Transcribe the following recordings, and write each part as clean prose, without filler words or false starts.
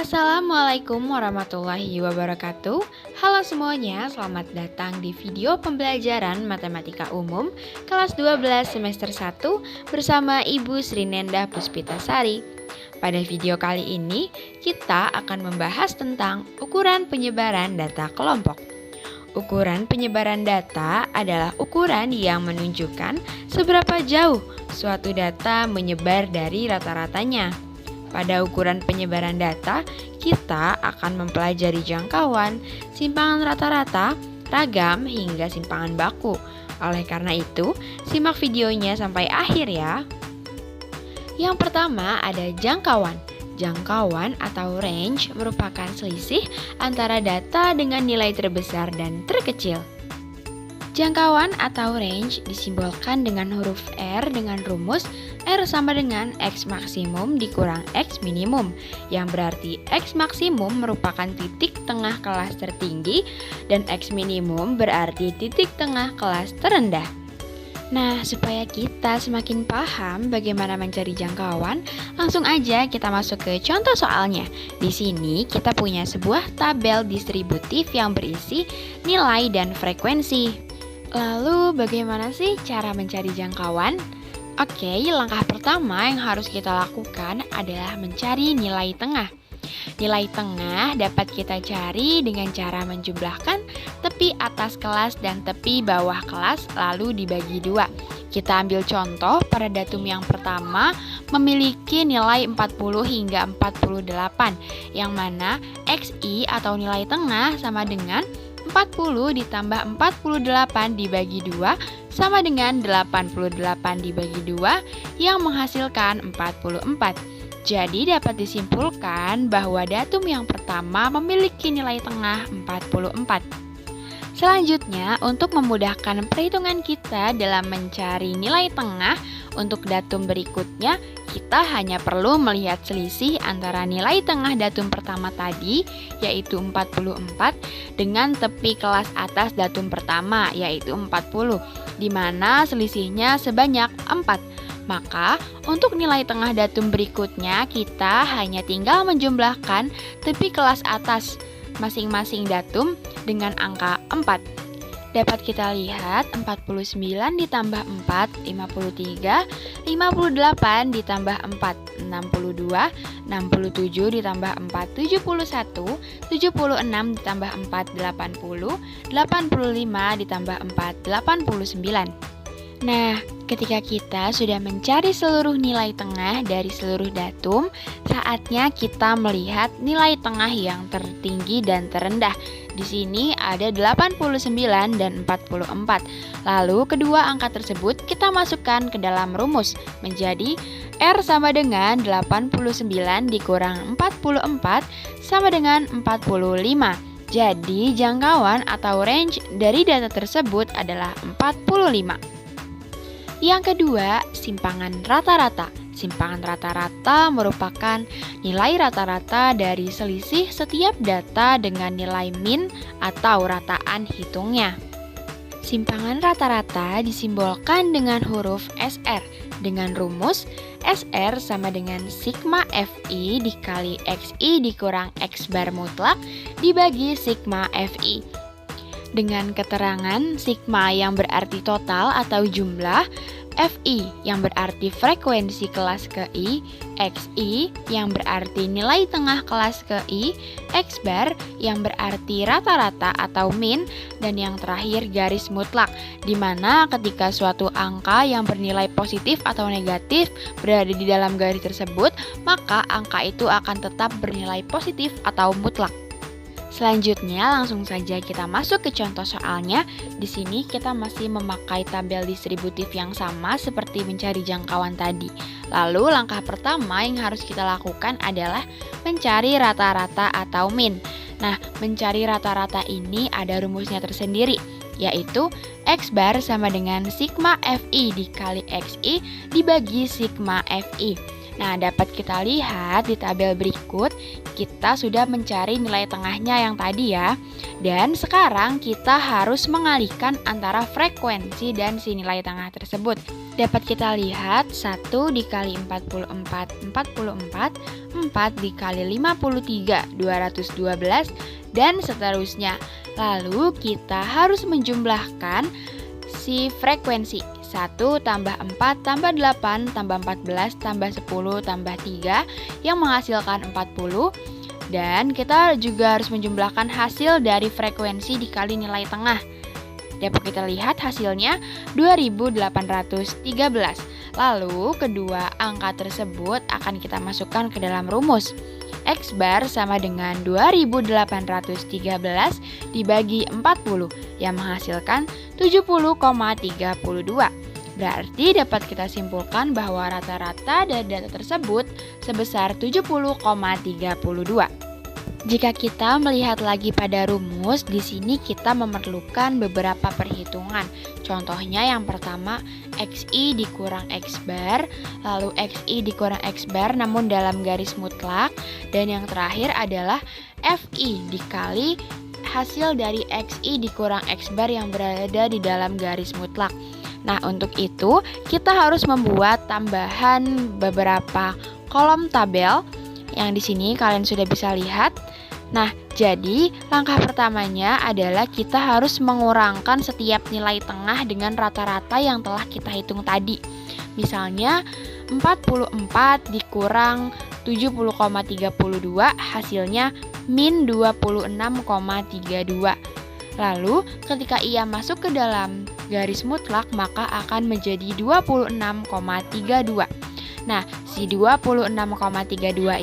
Assalamualaikum warahmatullahi wabarakatuh. Halo semuanya, selamat datang di video pembelajaran Matematika Umum kelas 12 semester 1 bersama Ibu Srinenda Puspitasari. Pada video kali ini, kita akan membahas tentang ukuran penyebaran data kelompok. Ukuran penyebaran data adalah ukuran yang menunjukkan seberapa jauh suatu data menyebar dari rata-ratanya. Pada ukuran penyebaran data, kita akan mempelajari jangkauan, simpangan rata-rata, ragam, hingga simpangan baku. Oleh karena itu, simak videonya sampai akhir ya. Yang pertama ada jangkauan. Jangkauan atau range merupakan selisih antara data dengan nilai terbesar dan terkecil. Jangkauan atau range disimbolkan dengan huruf R dengan rumus R sama dengan X maksimum dikurang X minimum, yang berarti X maksimum merupakan titik tengah kelas tertinggi dan X minimum berarti titik tengah kelas terendah. Nah, supaya kita semakin paham bagaimana mencari jangkauan, langsung aja kita masuk ke contoh soalnya. Di sini kita punya sebuah tabel distributif yang berisi nilai dan frekuensi. Lalu bagaimana sih cara mencari jangkauan? Oke, langkah pertama yang harus kita lakukan adalah mencari nilai tengah. Nilai tengah dapat kita cari dengan cara menjumlahkan tepi atas kelas dan tepi bawah kelas lalu dibagi dua. Kita ambil contoh pada datum yang pertama memiliki nilai 40 hingga 48, yang mana XI atau nilai tengah sama dengan 40 ditambah 48 dibagi 2 sama dengan 88 dibagi 2 yang menghasilkan 44. Jadi dapat disimpulkan bahwa datum yang pertama memiliki nilai tengah 44. Selanjutnya, untuk memudahkan perhitungan kita dalam mencari nilai tengah untuk datum berikutnya, kita hanya perlu melihat selisih antara nilai tengah datum pertama tadi, yaitu 44, dengan tepi kelas atas datum pertama, yaitu 40, di mana selisihnya sebanyak 4. Maka, untuk nilai tengah datum berikutnya, kita hanya tinggal menjumlahkan tepi kelas atas masing-masing datum dengan angka 4. Dapat kita lihat 49 ditambah 4, 53, 58 ditambah 4, 62, 67 ditambah 4, 71, 76 ditambah 4, 80, 85 ditambah 4, 89. Nah, ketika kita sudah mencari seluruh nilai tengah dari seluruh datum, saatnya kita melihat nilai tengah yang tertinggi dan terendah. Di sini ada 89 dan 44. Lalu kedua angka tersebut kita masukkan ke dalam rumus menjadi R sama dengan 89 dikurang 44 sama dengan 45. Jadi jangkauan atau range dari data tersebut adalah 45. Yang kedua, simpangan rata-rata. Simpangan rata-rata merupakan nilai rata-rata dari selisih setiap data dengan nilai min atau rataan hitungnya. Simpangan rata-rata disimbolkan dengan huruf SR dengan rumus SR sama dengan sigma FI dikali XI dikurang X bar mutlak dibagi sigma FI. Dengan keterangan sigma yang berarti total atau jumlah, FI yang berarti frekuensi kelas ke I, XI yang berarti nilai tengah kelas ke I, X bar yang berarti rata-rata atau min, dan yang terakhir garis mutlak, di mana ketika suatu angka yang bernilai positif atau negatif berada di dalam garis tersebut, maka angka itu akan tetap bernilai positif atau mutlak. Selanjutnya, langsung saja kita masuk ke contoh soalnya. Di sini kita masih memakai tabel distributif yang sama seperti mencari jangkauan tadi. Lalu, langkah pertama yang harus kita lakukan adalah mencari rata-rata atau min. Nah, mencari rata-rata ini ada rumusnya tersendiri, yaitu X bar sama dengan sigma FI dikali XI dibagi sigma FI. Nah, dapat kita lihat di tabel berikut, kita sudah mencari nilai tengahnya yang tadi ya. Dan sekarang kita harus mengalihkan antara frekuensi dan si nilai tengah tersebut. Dapat kita lihat 1 dikali 44, 44, 4 dikali 53, 212, dan seterusnya. Lalu kita harus menjumlahkan si frekuensi. 1 tambah 4 tambah 8 tambah 14 tambah 10 tambah 3 yang menghasilkan 40. Dan kita juga harus menjumlahkan hasil dari frekuensi dikali nilai tengah. Dapat kita lihat hasilnya 2813. Lalu kedua angka tersebut akan kita masukkan ke dalam rumus. X bar sama dengan 2813 dibagi 40 yang menghasilkan 70,32. Berarti dapat kita simpulkan bahwa rata-rata dari data tersebut sebesar 70,32. Jika kita melihat lagi pada rumus, di sini kita memerlukan beberapa perhitungan. Contohnya yang pertama, XI dikurang X bar, lalu XI dikurang X bar namun dalam garis mutlak, dan yang terakhir adalah FI dikali hasil dari XI dikurang X bar yang berada di dalam garis mutlak. Nah, untuk itu kita harus membuat tambahan beberapa kolom tabel yang di sini kalian sudah bisa lihat. Nah, jadi langkah pertamanya adalah kita harus mengurangkan setiap nilai tengah dengan rata-rata yang telah kita hitung tadi. Misalnya 44 dikurang 70,32 hasilnya min 26,32. Lalu ketika ia masuk ke dalam garis mutlak maka akan menjadi 26,32. Nah, si 26,32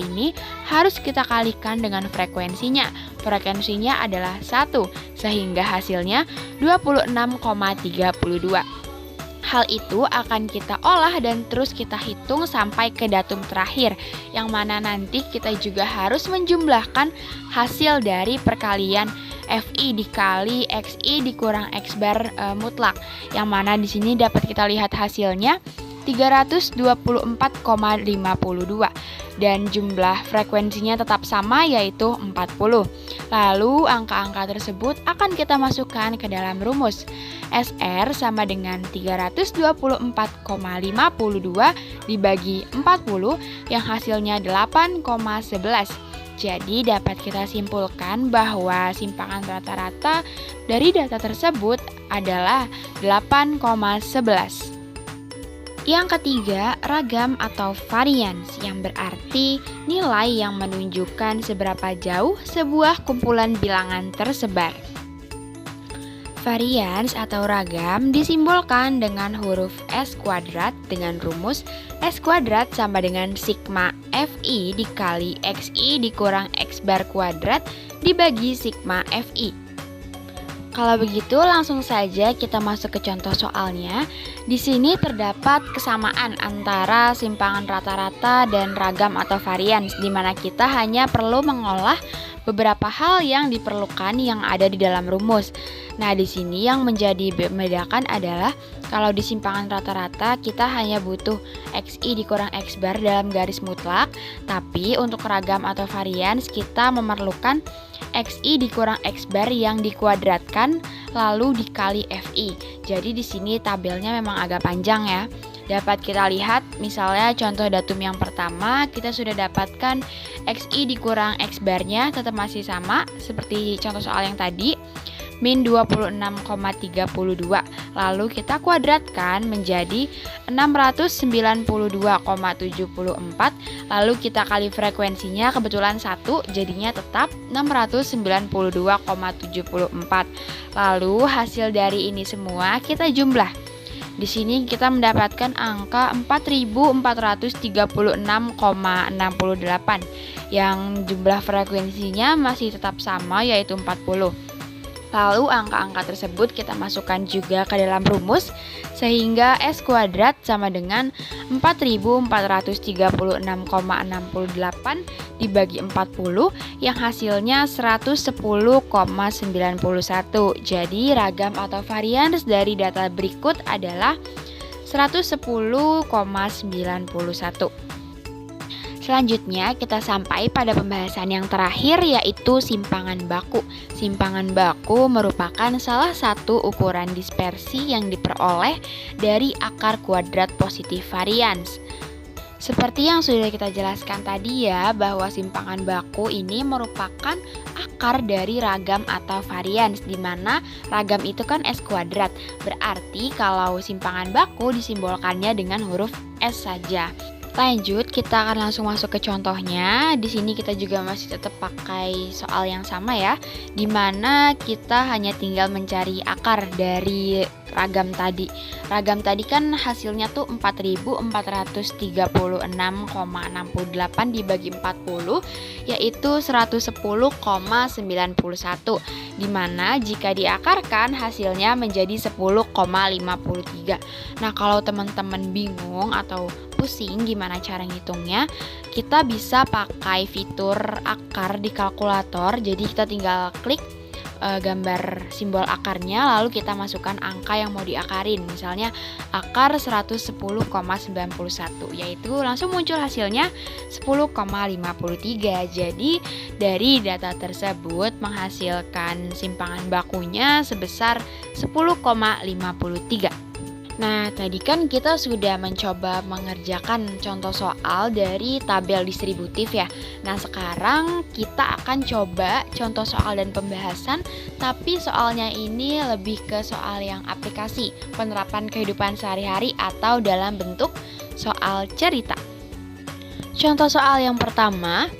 ini harus kita kalikan dengan frekuensinya. Frekuensinya adalah 1, sehingga hasilnya 26,32. Hal itu akan kita olah dan terus kita hitung sampai ke datum terakhir, yang mana nanti kita juga harus menjumlahkan hasil dari perkalian FI dikali XI dikurang X bar mutlak, yang mana di sini dapat kita lihat hasilnya 324,52 dan jumlah frekuensinya tetap sama yaitu 40. Lalu angka-angka tersebut akan kita masukkan ke dalam rumus. SR sama dengan 324,52 dibagi 40 yang hasilnya 8,11. Jadi dapat kita simpulkan bahwa simpangan rata-rata dari data tersebut adalah 8,11. Yang ketiga, ragam atau varians, yang berarti nilai yang menunjukkan seberapa jauh sebuah kumpulan bilangan tersebar. Varians atau ragam disimbolkan dengan huruf S kuadrat dengan rumus S kuadrat sama dengan sigma FI dikali XI dikurang X bar kuadrat dibagi sigma FI. Kalau begitu langsung saja kita masuk ke contoh soalnya. Di sini terdapat kesamaan antara simpangan rata-rata dan ragam atau varians, di mana kita hanya perlu mengolah beberapa hal yang diperlukan yang ada di dalam rumus. Nah, di sini yang menjadi membedakan adalah kalau di simpangan rata-rata kita hanya butuh XI dikurang X bar dalam garis mutlak, tapi untuk ragam atau varians kita memerlukan XI dikurang X bar yang dikuadratkan lalu dikali FI. Jadi di sini tabelnya memang agak panjang ya. Dapat kita lihat misalnya contoh datum yang pertama kita sudah dapatkan XI dikurang X barnya tetap masih sama seperti contoh soal yang tadi, min 26,32. Lalu kita kuadratkan menjadi 692,74. Lalu kita kali frekuensinya kebetulan 1, jadinya tetap 692,74. Lalu hasil dari ini semua kita jumlah. Di sini kita mendapatkan angka 4.436,68 yang jumlah frekuensinya masih tetap sama yaitu 40. Lalu angka-angka tersebut kita masukkan juga ke dalam rumus sehingga S kuadrat sama dengan 4.436,68 dibagi 40 yang hasilnya 110,91. Jadi ragam atau varians dari data berikut adalah 110,91. Selanjutnya kita sampai pada pembahasan yang terakhir, yaitu simpangan baku. Simpangan baku merupakan salah satu ukuran dispersi yang diperoleh dari akar kuadrat positif varians. Seperti yang sudah kita jelaskan tadi ya, bahwa simpangan baku ini merupakan akar dari ragam atau varians, di mana ragam itu kan S kuadrat. Berarti kalau simpangan baku disimbolkannya dengan huruf S saja. Lanjut, kita akan langsung masuk ke contohnya. Di sini kita juga masih tetap pakai soal yang sama ya, di mana kita hanya tinggal mencari akar dari ragam tadi. Ragam tadi kan hasilnya tuh 4436,68 dibagi 40, yaitu 110,91, di mana jika diakarkan hasilnya menjadi 10,53. Nah, kalau teman-teman bingung atau pusing gimana cara ngitungnya, kita bisa pakai fitur akar di kalkulator. Jadi kita tinggal klik gambar simbol akarnya, lalu kita masukkan angka yang mau diakarin. Misalnya akar 110,91, yaitu langsung muncul hasilnya 10,53. Jadi dari data tersebut menghasilkan simpangan bakunya sebesar 10,53. Nah, tadi kan kita sudah mencoba mengerjakan contoh soal dari tabel distributif ya. Nah, sekarang kita akan coba contoh soal dan pembahasan, tapi soalnya ini lebih ke soal yang aplikasi, penerapan kehidupan sehari-hari atau dalam bentuk soal cerita. Contoh soal yang pertama,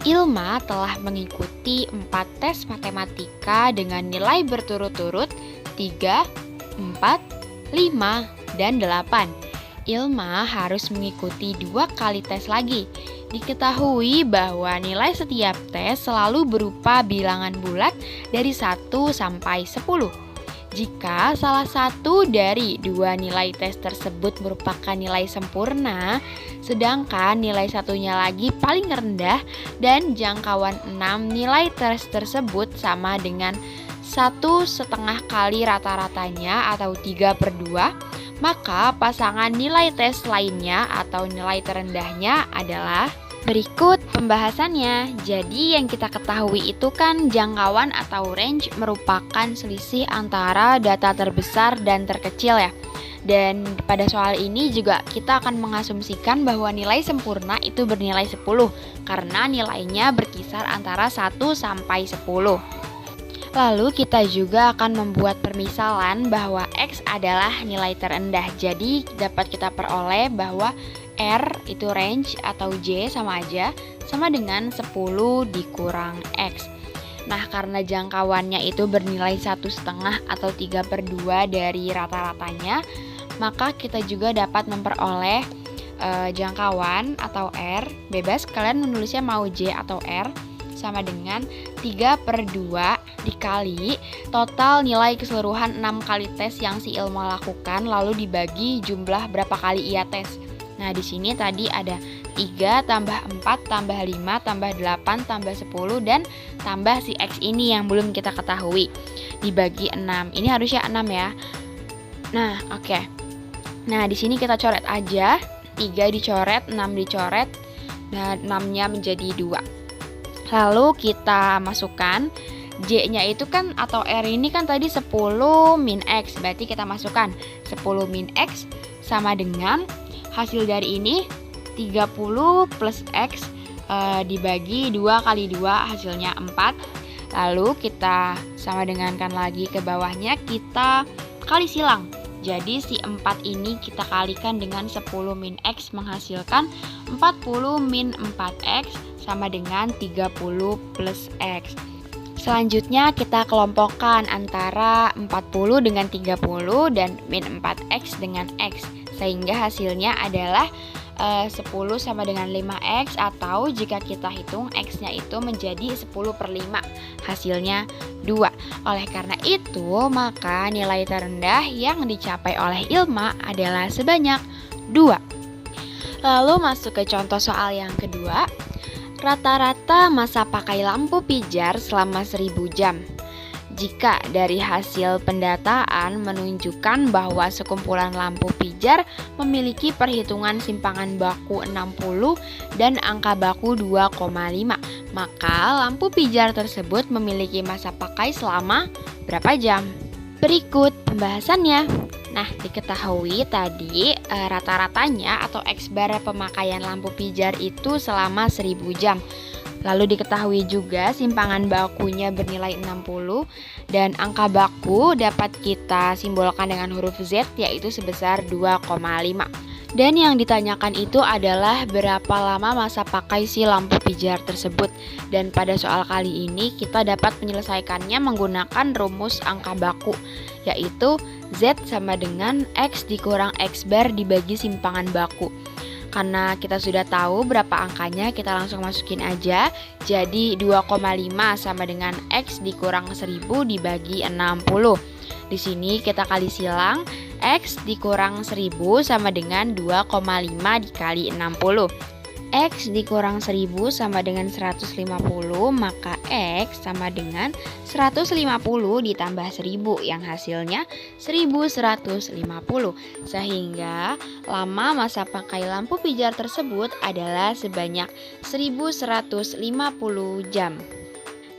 Ilma telah mengikuti 4 tes matematika dengan nilai berturut-turut 3, 4, 5, dan 8. Ilma harus mengikuti 2 kali tes lagi. Diketahui bahwa nilai setiap tes selalu berupa bilangan bulat dari 1 sampai 10. Jika salah satu dari 2 nilai tes tersebut merupakan nilai sempurna, sedangkan nilai satunya lagi paling rendah dan jangkauan 6 nilai tes tersebut sama dengan 1,5 kali rata-ratanya atau 3/2, maka pasangan nilai tes lainnya atau nilai terendahnya adalah berikut pembahasannya. Jadi yang kita ketahui itu kan jangkauan atau range merupakan selisih antara data terbesar dan terkecil ya. Dan pada soal ini juga kita akan mengasumsikan bahwa nilai sempurna itu bernilai 10 karena nilainya berkisar antara 1 sampai 10. Lalu kita juga akan membuat permisalan bahwa X adalah nilai terendah. Jadi dapat kita peroleh bahwa R itu range atau J sama aja, sama dengan 10 dikurang X. Nah, karena jangkauannya itu bernilai 1,5 atau 3/2 dari rata-ratanya, maka kita juga dapat memperoleh jangkauan atau R, bebas kalian menulisnya mau J atau R, sama dengan 3/2 dikali total nilai keseluruhan 6 kali tes yang si Ilma lakukan, lalu dibagi jumlah berapa kali ia tes. Nah, di sini tadi ada 3 tambah 4 tambah 5 tambah 8 tambah 10 dan tambah si X ini yang belum kita ketahui. Dibagi 6. Ini harusnya 6 ya. Nah, oke. Nah, di sini kita coret aja. 3 dicoret, 6 dicoret, dan 6-nya menjadi 2. Lalu kita masukkan J-nya itu kan atau R ini kan tadi 10 min X. Berarti kita masukkan 10 min X sama dengan hasil dari ini 30 plus X dibagi 2 kali 2 hasilnya 4. Lalu kita sama dengankan lagi ke bawahnya, kita kali silang. Jadi si 4 ini kita kalikan dengan 10 min X menghasilkan 40 min 4X sama dengan 30 plus X. Selanjutnya kita kelompokkan antara 40 dengan 30 dan min 4X dengan X, sehingga hasilnya adalah 10 sama dengan 5X, atau jika kita hitung X-nya itu menjadi 10/5, hasilnya 2. Oleh karena itu, maka nilai terendah yang dicapai oleh Ilma adalah sebanyak 2. Lalu masuk ke contoh soal yang kedua. Rata-rata masa pakai lampu pijar selama 1000 jam. Jika dari hasil pendataan menunjukkan bahwa sekumpulan lampu pijar memiliki perhitungan simpangan baku 60 dan angka baku 2,5, maka lampu pijar tersebut memiliki masa pakai selama berapa jam? Berikut pembahasannya. Nah, diketahui tadi rata-ratanya atau X-bar pemakaian lampu pijar itu selama 1000 jam. Lalu diketahui juga simpangan bakunya bernilai 60 dan angka baku dapat kita simbolkan dengan huruf Z yaitu sebesar 2,5. Dan yang ditanyakan itu adalah berapa lama masa pakai si lampu pijar tersebut. Dan pada soal kali ini kita dapat menyelesaikannya menggunakan rumus angka baku, yaitu Z sama dengan X dikurang X bar dibagi simpangan baku. Karena kita sudah tahu berapa angkanya, kita langsung masukin aja. Jadi 2,5 sama dengan X dikurang 1000 dibagi 60. Di sini kita kali silang, X dikurang 1000 sama dengan 2,5 dikali 60. X dikurang 1000 sama dengan 150, maka X sama dengan 150 ditambah 1000 yang hasilnya 1150. Sehingga lama masa pakai lampu pijar tersebut adalah sebanyak 1150 jam.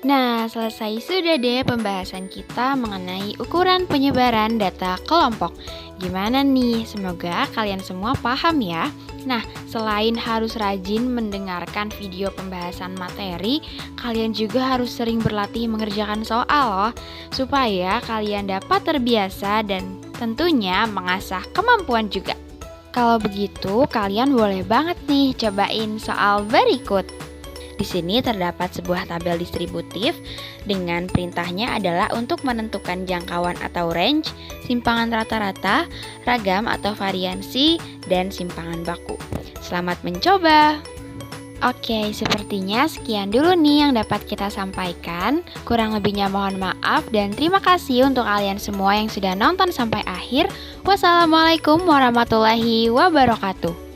Nah, selesai sudah deh pembahasan kita mengenai ukuran penyebaran data kelompok. Gimana nih? Semoga kalian semua paham ya. Nah, selain harus rajin mendengarkan video pembahasan materi, kalian juga harus sering berlatih mengerjakan soal loh, supaya kalian dapat terbiasa dan tentunya mengasah kemampuan juga. Kalau begitu, kalian boleh banget nih cobain soal berikut. Di sini terdapat sebuah tabel distributif dengan perintahnya adalah untuk menentukan jangkauan atau range, simpangan rata-rata, ragam atau variansi, dan simpangan baku. Selamat mencoba! Oke, sepertinya sekian dulu nih yang dapat kita sampaikan. Kurang lebihnya mohon maaf dan terima kasih untuk kalian semua yang sudah nonton sampai akhir. Wassalamualaikum warahmatullahi wabarakatuh.